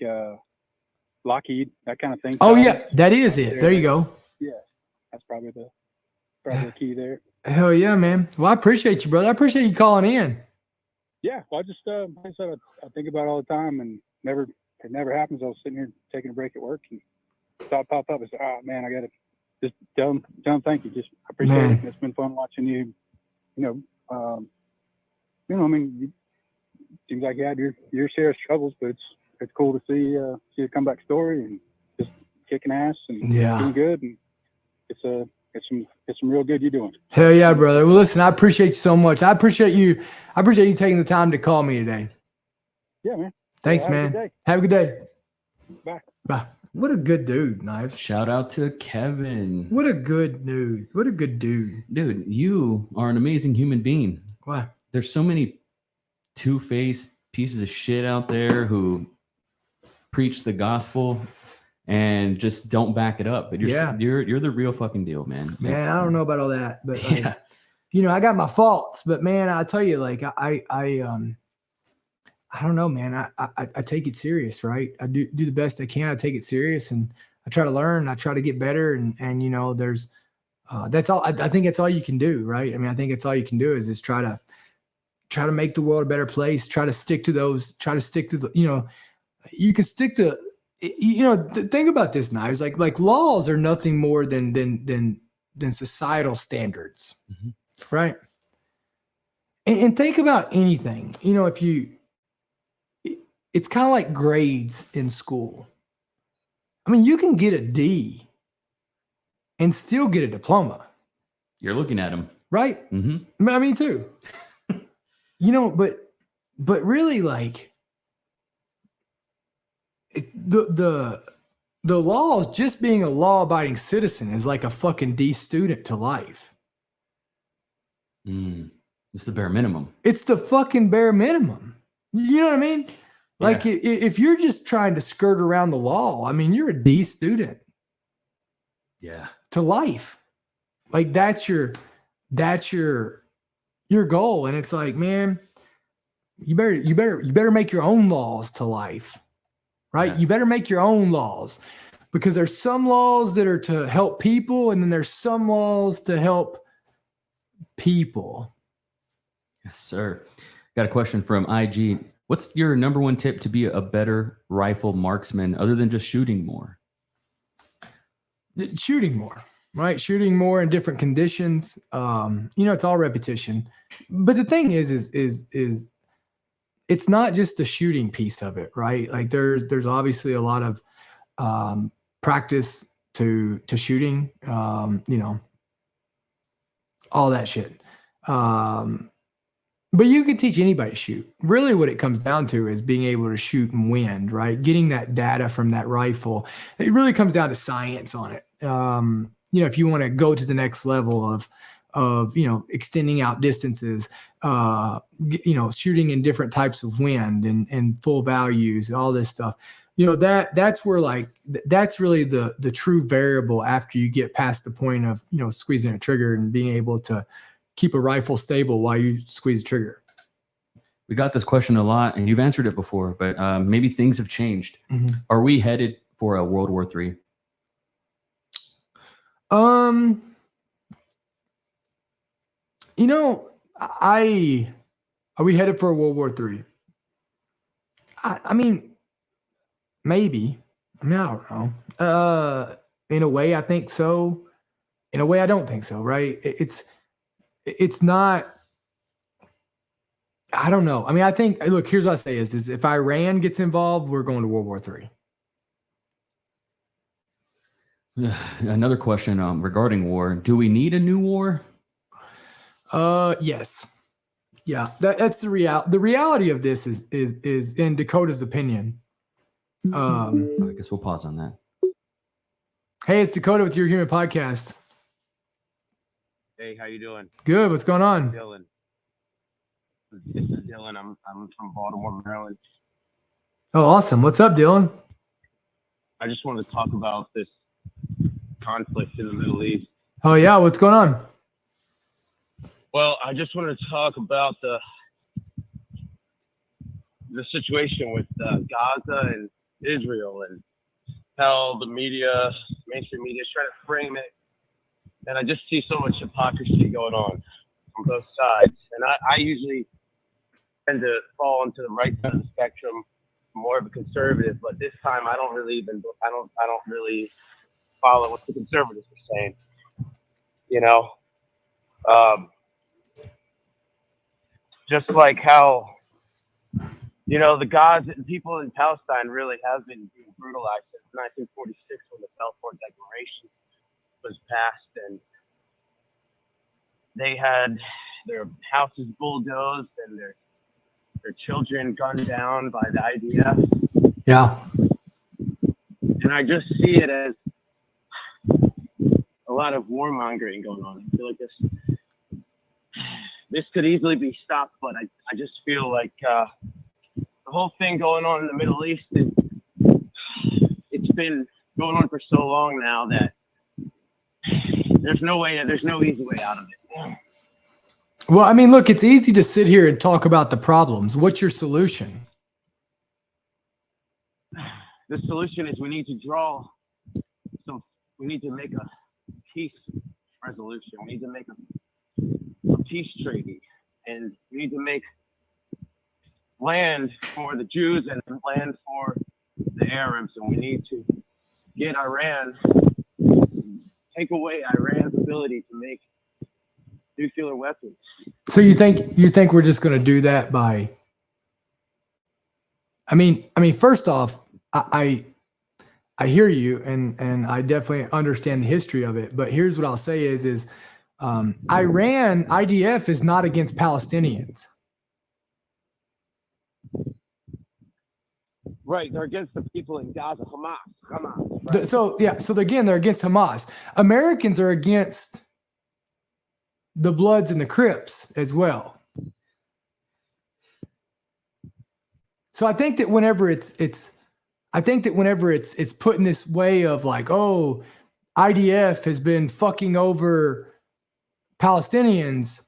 Lockheed, that kind of thing. Oh yeah, that is it. There you go. Yeah, that's probably the key there. Hell yeah, man. Well, I appreciate you, brother. I appreciate you calling in. Yeah, well, I just like I said, I think about it all the time, and it never happens. I was sitting here taking a break at work, and thought popped up. I said, "Oh man, I gotta just tell him thank you. Just I appreciate it. It's been fun watching you. I mean, it seems like you had your share of struggles, but it's cool to see a comeback story and just kicking ass and doing good, and it's some real good you're doing." Hell yeah, brother. Well, listen, I appreciate you so much. I appreciate you taking the time to call me today. Yeah, man. Thanks, man. Have a good day. Bye. What a good dude, Knives. Shout out to Kevin. What a good dude. What a good dude. Dude, you are an amazing human being. Why? There's so many two-faced pieces of shit out there who preach the gospel and just don't back it up. But you're the real fucking deal, man. Man, I don't know about all that, but I got my faults. But man, I tell you, like I don't know, man. I take it serious, right? I do the best I can. I take it serious, and I try to learn. I try to get better, and there's that's all. I think that's all you can do, right? I mean, I think that's all you can do is try to make the world a better place. Try to stick to those. Try to stick to the. You can stick to. Think about this, Knives. Like laws are nothing more than societal standards, right? And think about anything. If you. It's kind of like grades in school. I mean, you can get a D and still get a diploma. You're looking at them. Right? Mm-hmm. I mean, too. But really, like, the laws, just being a law-abiding citizen is like a fucking D student to life. It's the bare minimum. It's the fucking bare minimum. You know what I mean? Like, if you're just trying to skirt around the law, I mean, you're a D student. Yeah. to life. Like that's your goal. And it's like, man, you better make your own laws to life, right? Yeah. You better make your own laws, because there's some laws that are to help people, and then there's some laws to help people. Yes, sir. Got a question from IG. What's your number one tip to be a better rifle marksman other than just shooting more? Shooting more, right? Shooting more in different conditions. It's all repetition. But the thing is it's not just the shooting piece of it, right? Like there's obviously a lot of practice to shooting, all that shit. But you could teach anybody to shoot. Really what it comes down to is being able to shoot in wind, right? Getting that data from that rifle. It really comes down to science on it. If you want to go to the next level of extending out distances, shooting in different types of wind and full values, all this stuff, that's where that's really the true variable after you get past the point of, squeezing a trigger and being able to keep a rifle stable while you squeeze the trigger. We got this question a lot, and you've answered it before, but maybe things have changed. Mm-hmm. Are we headed for a World War III? Are we headed for a World War III? I mean, maybe. I don't know. In a way, I think so. In a way, I don't think so. Right? It's not. I don't know. I mean, I think. Look, here's what I say: is if Iran gets involved, we're going to World War III. Another question regarding war. Do we need a new war? Yes. Yeah, that's the reality of this is in Dakota's opinion. I guess we'll pause on that. Hey, it's Dakota with Your Human Podcast. Hey, how you doing? Good. What's going on? Dylan. This is Dylan. I'm from Baltimore, Maryland. Oh, awesome. What's up, Dylan? I just wanted to talk about this conflict in the Middle East. Oh, yeah. What's going on? Well, I just wanted to talk about the situation with Gaza and Israel and how the mainstream media is trying to frame it. And I just see so much hypocrisy going on both sides. And I usually tend to fall into the right side of the spectrum, more of a conservative. But this time, I don't really follow what the conservatives are saying. Just like how, the Gaza people in Palestine really have been being brutalized since 1946 when the Balfour Declaration was passed, and they had their houses bulldozed and their children gunned down by the IDF. Yeah. And I just see it as a lot of warmongering going on. I feel like this could easily be stopped, but I just feel like the whole thing going on in the Middle East, it's been going on for so long now that there's no easy way out of it. Well, I mean, look, it's easy to sit here and talk about the problems. What's your solution? The solution is we need to make a peace resolution. We need to make a peace treaty, and we need to make land for the Jews and land for the Arabs, and we need to get take away Iran's ability to make nuclear weapons. So you think we're just going to do that by? I mean, first off, I hear you, and I definitely understand the history of it. But here's what I'll say is Iran IDF is not against Palestinians. Right, they're against the people in Gaza, Hamas. Right? So again, they're against Hamas. Americans are against the Bloods and the Crips as well. So I think that whenever it's put in this way of like, oh, IDF has been fucking over Palestinians,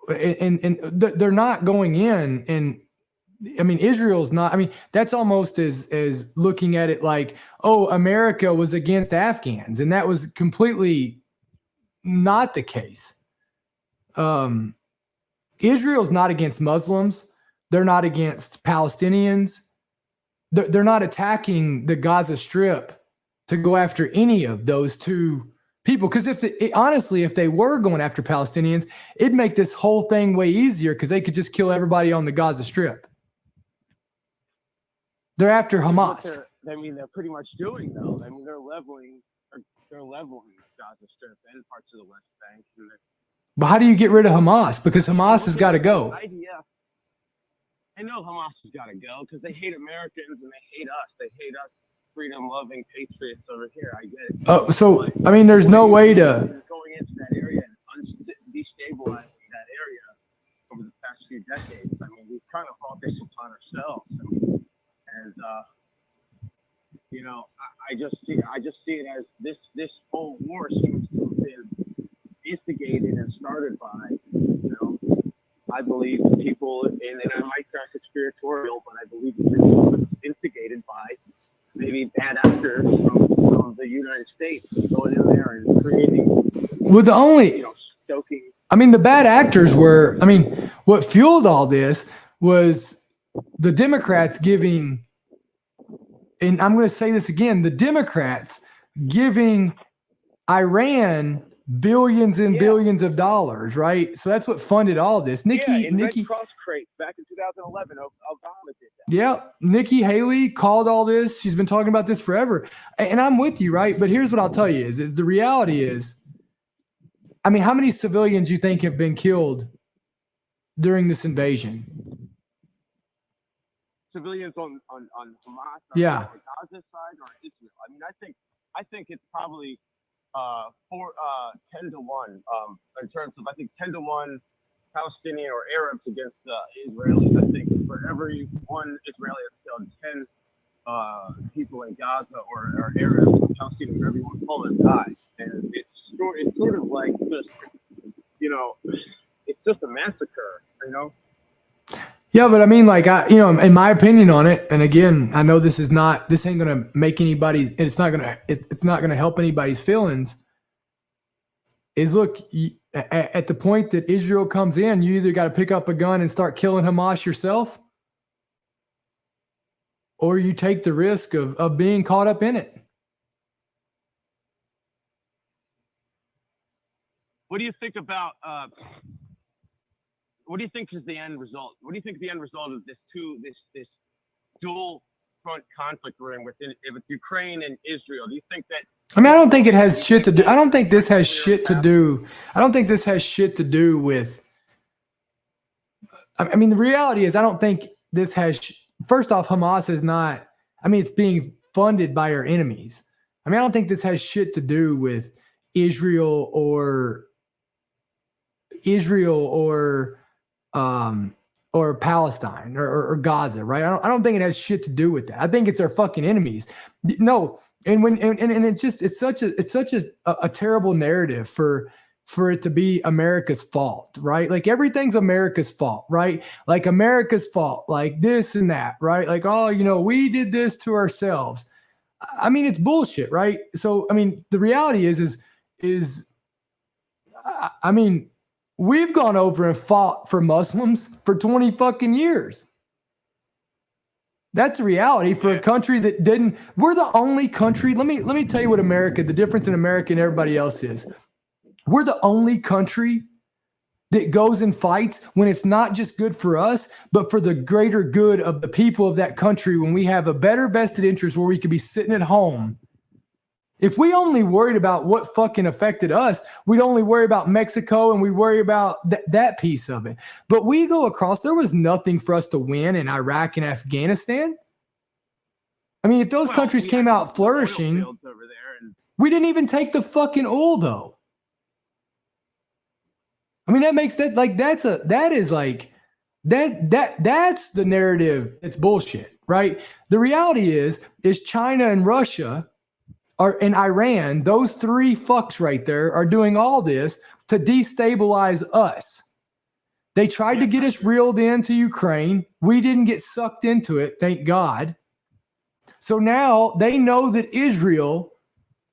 and they're not going in. And I mean, Israel's not. I mean, that's almost as looking at it like, oh, America was against Afghans, and that was completely not the case. Israel's not against Muslims. They're not against Palestinians. They're not attacking the Gaza Strip to go after any of those two people. Because honestly, if they were going after Palestinians, it'd make this whole thing way easier because they could just kill everybody on the Gaza Strip. They're after Hamas. They're pretty much doing though. I mean, they're leveling Gaza Strip and parts of the West Bank. But how do you get rid of Hamas? Because Hamas has got to go. I know Hamas has got to go because they hate Americans and they hate us. They hate us freedom-loving patriots over here. I get it. Oh, so I mean, there's no way to going into that area and destabilizing that area over the past few decades. I mean, we've kind of brought this upon ourselves, and you know, I just see it as this whole war seems to have been instigated and started by, you know, I believe people, and I might crack conspiratorial, but I believe it's instigated by maybe bad actors from the United States going in there and creating. Well, the only, you know, stoking. I mean, the bad actors were, I mean, what fueled all this was the Democrats giving, and I'm going to say this again, the Democrats giving Iran billions and billions of dollars, right? So that's what funded all this. Nikki Red Cross crates back in 2011, Obama did that. Yeah, Nikki Haley called all this. She's been talking about this forever, and I'm with you, right? But here's what I'll tell you: is the reality is, I mean, how many civilians you think have been killed during this invasion? Civilians on Hamas, yeah, on the Gaza side or Israel. I mean, I think it's probably 10 to 1 in terms of, I think 10 to 1 Palestinian or Arabs against Israelis. I think for every one Israeli that's killed, 10 people in Gaza or Arabs, Palestinians, whatever you want to call it, die. And it's sort of like just, you know, it's just a massacre, you know. Yeah, but I mean, like, you know, in my opinion on it, and again, I know this ain't gonna make anybody's, it's not gonna help anybody's feelings. Is look, at the point that Israel comes in, you either got to pick up a gun and start killing Hamas yourself, or you take the risk of being caught up in it. What do you think about? What do you think is the end result? What do you think the end result of this dual front conflict we're in with Ukraine and Israel? Do you think that? I mean, I don't think it has shit to do. I don't think this has shit to do. I don't think this has shit to do with. I mean, the reality is, I don't think this has. First off, Hamas is not. I mean, it's being funded by our enemies. I mean, I don't think this has shit to do with Israel or Palestine or Gaza, right? I don't think it has shit to do with that. I think it's our fucking enemies. No, and it's such a terrible narrative for it to be America's fault, right? Like everything's America's fault, right? Like America's fault, like this and that, right? Like, oh, you know, we did this to ourselves. I mean, it's bullshit, right? So, I mean, the reality is I mean, we've gone over and fought for Muslims for 20 fucking years. That's the reality for a country that didn't. We're the only country. Let me tell you what the difference in America and everybody else is. We're the only country that goes and fights when it's not just good for us, but for the greater good of the people of that country, when we have a better vested interest where we could be sitting at home. If we only worried about what fucking affected us, we'd only worry about Mexico and we'd worry about that piece of it. But we go across, there was nothing for us to win in Iraq and Afghanistan. I mean, if those countries came out flourishing, we didn't even take the fucking oil though. I mean, that makes that like, that's the narrative. It's bullshit, right? The reality is China and Russia and Iran, those three fucks right there are doing all this to destabilize us. They tried to get us reeled into Ukraine. We didn't get sucked into it, thank God. So now they know that Israel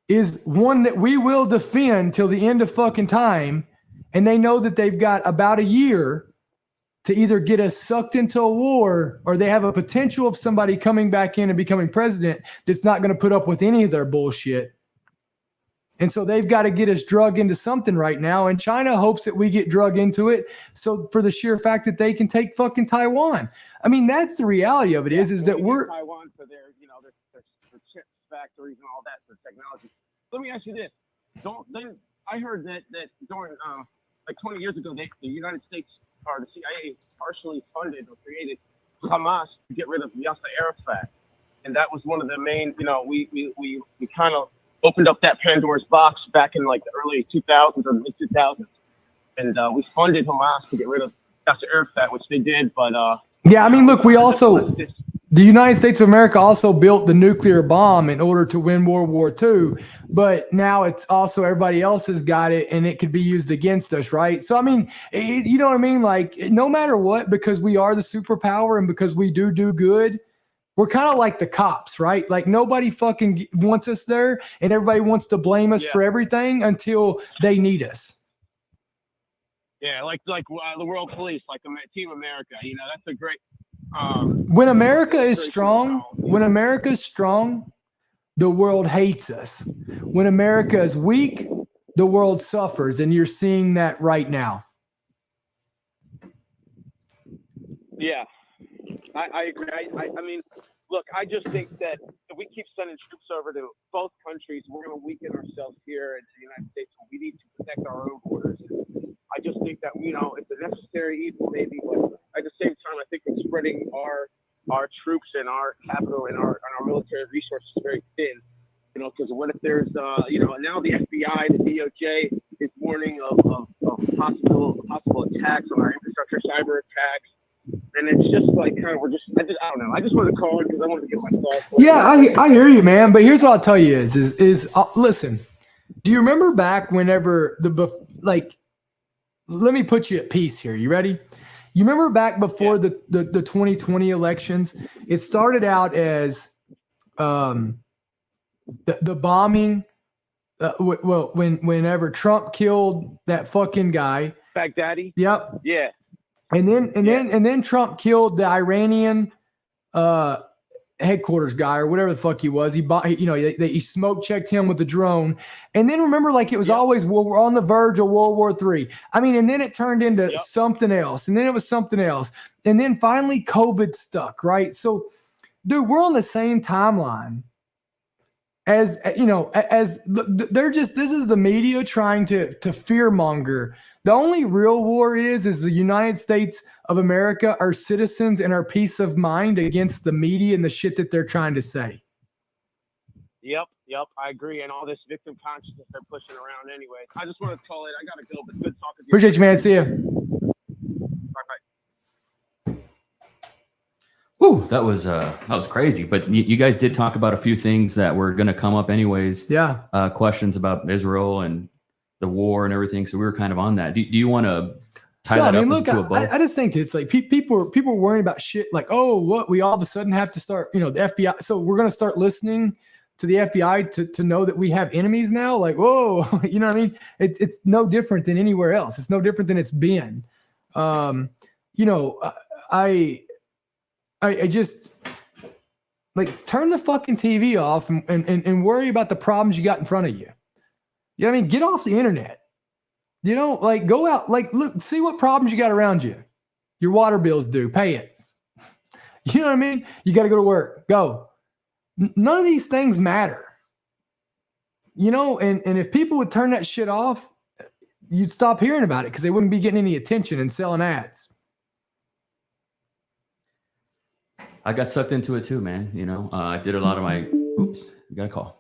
is one that we will defend till the end of fucking time. And they know that they've got about a year to either get us sucked into a war, or they have a potential of somebody coming back in and becoming president that's not going to put up with any of their bullshit. And so they've got to get us drug into something right now. And China hopes that we get drug into it. So for the sheer fact that they can take fucking Taiwan. I mean, that's the reality of it is that we're Taiwan for their, their chip factories and all that for technology. Let me ask you this. I heard that during like 20 years ago, the United States or the CIA partially funded or created Hamas to get rid of Yasser Arafat. And that was one of the main, we kind of opened up that Pandora's box back in like the early 2000s or mid 2000s. And we funded Hamas to get rid of Yasser Arafat, which they did. But yeah, I mean, look, the United States of America also built the nuclear bomb in order to win World War II, but now it's also everybody else has got it and it could be used against us, right? So, I mean, you know what I mean? Like, no matter what, because we are the superpower and because we do good, we're kind of like the cops, right? Like, nobody fucking wants us there and everybody wants to blame us for everything until they need us. Yeah, like the world police, like Team America, that's a great... when America is strong, the world hates us. When America is weak, the world suffers, and you're seeing that right now. Yeah, I agree. I mean, look, I just think that if we keep sending troops over to both countries, we're going to weaken ourselves here in the United States. We need to protect our own borders. I just think that, it's a necessary evil maybe, but at the same time, I think we're spreading our troops and our capital and our military resources very thin, because what if there's, now the FBI, the DOJ is warning of possible attacks on our infrastructure, cyber attacks. And it's just like I don't know. I just wanted to call in because I wanted to get my thoughts. Yeah, I hear you, man. But here's what I'll tell you is listen, do you remember back whenever let me put you at peace here. You ready? You remember back before the 2020 elections, it started out as the bombing. Whenever Trump killed that fucking guy, Baghdadi. Yep. Yeah. And then Trump killed the Iranian headquarters guy or whatever the fuck he was. He smoke checked him with the drone. And then remember, it was always, well, we're on the verge of World War III. I mean, and then it turned into something else. And then it was something else. And then finally COVID stuck, right? So, dude, we're on the same timeline as this is the media trying to fear monger. The only real war is the United States of America, our citizens and our peace of mind against the media and the shit that they're trying to say. Yep. I agree. And all this victim consciousness they're pushing around anyway. I just want to call it. I got to go, but good talking to you. Appreciate you, man. See you. Bye. Ooh, that was crazy. But you guys did talk about a few things that were going to come up anyways. Yeah. Questions about Israel and the war and everything. So we were kind of on that. Do you want to tie that up into a bow? I just think it's like people are worrying about shit like, oh, what we all of a sudden have to start, the FBI. So we're going to start listening to the FBI to know that we have enemies now. Like, whoa, you know what I mean? It's no different than anywhere else. It's no different than it's been. I just turn the fucking TV off and worry about the problems you got in front of you. You know what I mean? Get off the internet. Go out, look, see what problems you got around you. Your water bill's due, pay it. You know what I mean? You got to go to work, go. None of these things matter. And if people would turn that shit off, you'd stop hearing about it because they wouldn't be getting any attention and selling ads. I got sucked into it too, man. I did a lot of my, oops, you got a call.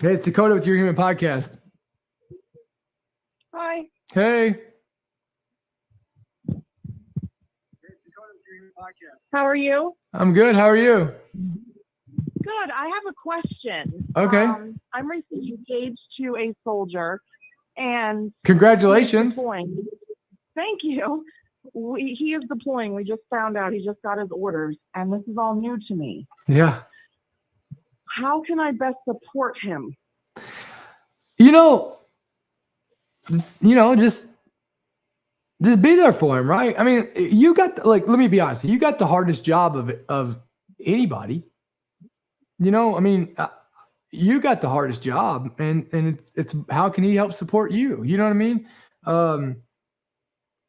Hey, it's Dakota with Your Human Podcast. Hi. Hey. How are you? I'm good. How are you? Good. I have a question. Okay. I'm recently engaged to a soldier, and Congratulations. he is deploying. Thank you. He is deploying. We just found out. He just got his orders, and this is all new to me. Yeah. How can I best support him? Just be there for him, right? I mean, you got let me be honest. You got the hardest job of anybody. I mean, you got the hardest job, and it's how can he help support you? You know what I mean? I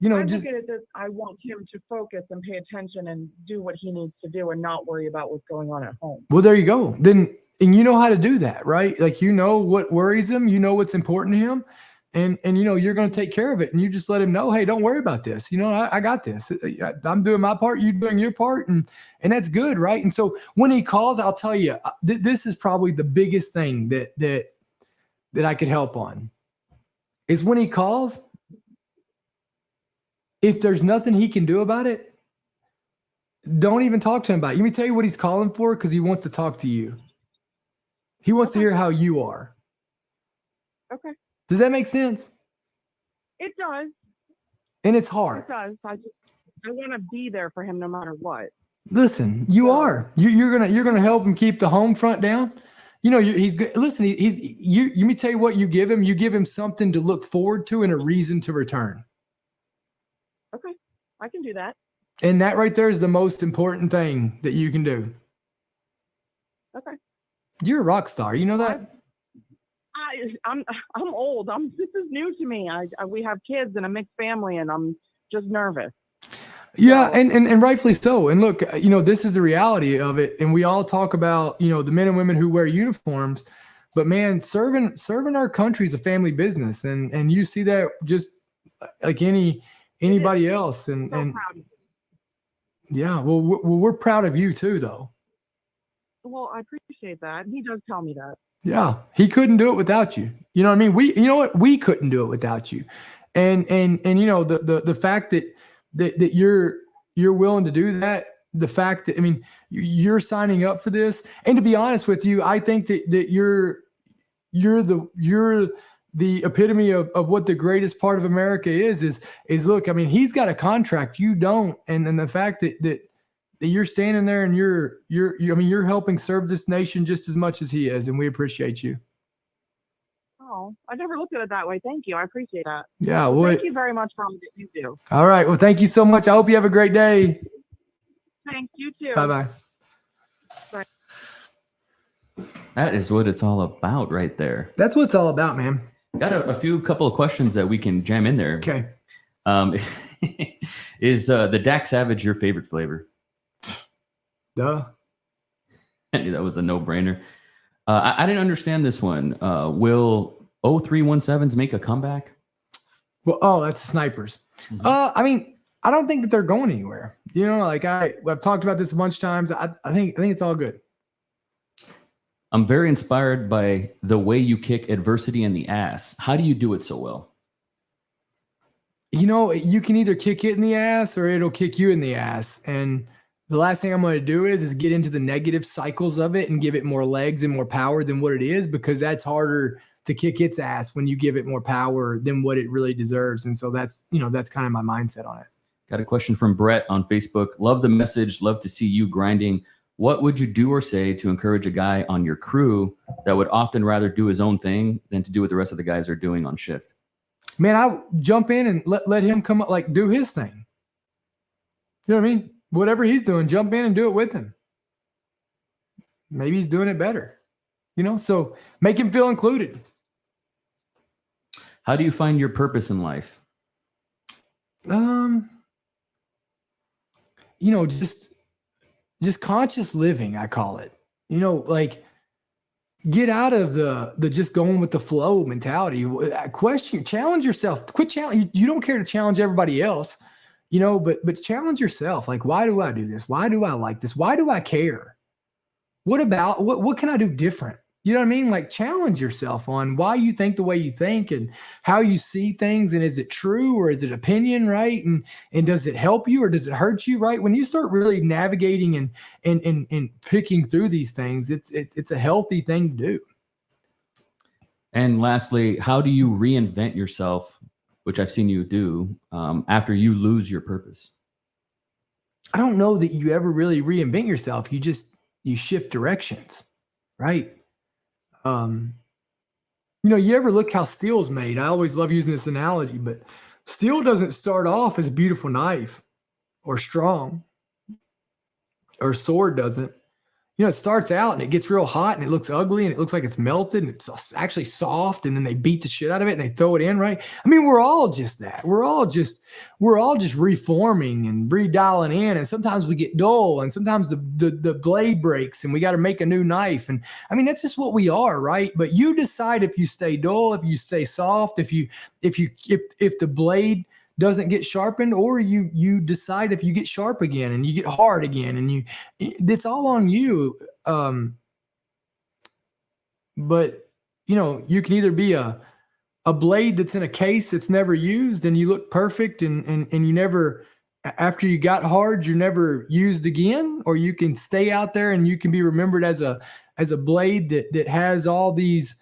look at it that I want him to focus and pay attention and do what he needs to do and not worry about what's going on at home. Well, there you go. And you know how to do that, right? Like, what worries him, what's important to him, and you're going to take care of it. And you just let him know, hey, don't worry about this. I got this. I'm doing my part. You're doing your part. And that's good. Right. And so when he calls, I'll tell you, this is probably the biggest thing that I could help on is when he calls, if there's nothing he can do about it, don't even talk to him about it. Let me tell you what he's calling for, because he wants to talk to you. He wants to hear how you are. Okay. Does that make sense? It does. And it's hard. It does. I want to be there for him no matter what. Listen, you are. You're gonna help him keep the home front down. He's good. Listen, let me tell you what you give him. You give him something to look forward to and a reason to return. Okay, I can do that. And that right there is the most important thing that you can do. Okay. You're a rock star. You know that? I'm old. This is new to me. We have kids and a mixed family, and I'm just nervous. Yeah, and rightfully so. And look, this is the reality of it. And we all talk about, the men and women who wear uniforms, but man, serving our country is a family business. And you see that just like anybody else. And proud of you. Yeah, well, we're proud of you too, though. Well, I appreciate that. He does tell me that. Yeah, he couldn't do it without you. You know what I mean? We couldn't do it without you. And the fact that you're willing to do that, the fact that, I mean, you're signing up for this. And to be honest with you, I think that you're the epitome of what the greatest part of America is look, I mean, he's got a contract, you don't. And then the fact that you're standing there and you're helping serve this nation just as much as he is. And we appreciate you. Oh, I never looked at it that way. Thank you. I appreciate that. Yeah. Well, thank you very much for all that you do. All right. Well, thank you so much. I hope you have a great day. Thanks. You too. Bye-bye. Bye. That is what it's all about right there. That's what it's all about, man. Got a couple of questions that we can jam in there. Okay. Is the Dak Savage your favorite flavor? Duh. I knew that was a no-brainer. I didn't understand this one. Will 0317s make a comeback? Well, that's snipers. Mm-hmm. I mean, I don't think that they're going anywhere. I've talked about this a bunch of times. I think it's all good. I'm very inspired by the way you kick adversity in the ass. How do you do it so well? You can either kick it in the ass or it'll kick you in the ass. And the last thing I'm going to do is get into the negative cycles of it and give it more legs and more power than what it is, because that's harder to kick its ass when you give it more power than what it really deserves. And so that's kind of my mindset on it. Got a question from Brett on Facebook. Love the message. Love to see you grinding. What would you do or say to encourage a guy on your crew that would often rather do his own thing than to do what the rest of the guys are doing on shift? Man, I jump in and let him come up, like, do his thing. You know what I mean? Whatever he's doing, jump in and do it with him. Maybe he's doing it better. So make him feel included. How do you find your purpose in life? Just conscious living, I call it. Like, get out of the just going with the flow mentality. Challenge yourself. Quit challenge. You don't care to challenge everybody else, but challenge yourself. Like, why do I do this? Why do I like this? Why do I care? What can I do different? You know what I mean? Like challenge yourself on why you think the way you think and how you see things. And is it true or is it opinion, right? And does it help you or does it hurt you, right? When you start really navigating and picking through these things, it's a healthy thing to do. And lastly, how do you reinvent yourself, which I've seen you do, after you lose your purpose? I don't know that you ever really reinvent yourself. You shift directions, right? You ever look how steel's made? I always love using this analogy, but steel doesn't start off as a beautiful knife or strong, or sword doesn't. It starts out and it gets real hot and it looks ugly and it looks like it's melted and it's actually soft, and then they beat the shit out of it and they throw it in, right? I mean, we're all just that. We're all just reforming and redialing in, and sometimes we get dull and sometimes the blade breaks and we got to make a new knife. And I mean, that's just what we are, right? But you decide if you stay dull, if you stay soft, if the blade doesn't get sharpened, or you decide if you get sharp again and you get hard again, and it's all on you. But you can either be a blade that's in a case that's never used and you look perfect and you never, after you got hard, you're never used again, or you can stay out there and you can be remembered as a blade that has all these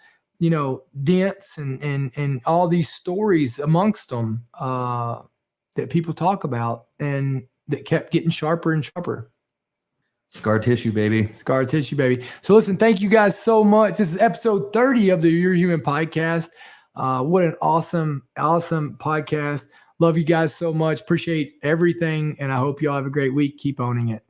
dents and all these stories amongst them that people talk about and that kept getting sharper and sharper. Scar tissue, baby. Scar tissue, baby. So listen, thank you guys so much. This is episode 30 of the You're Human podcast. What an awesome podcast. Love you guys so much. Appreciate everything. And I hope you all have a great week. Keep owning it.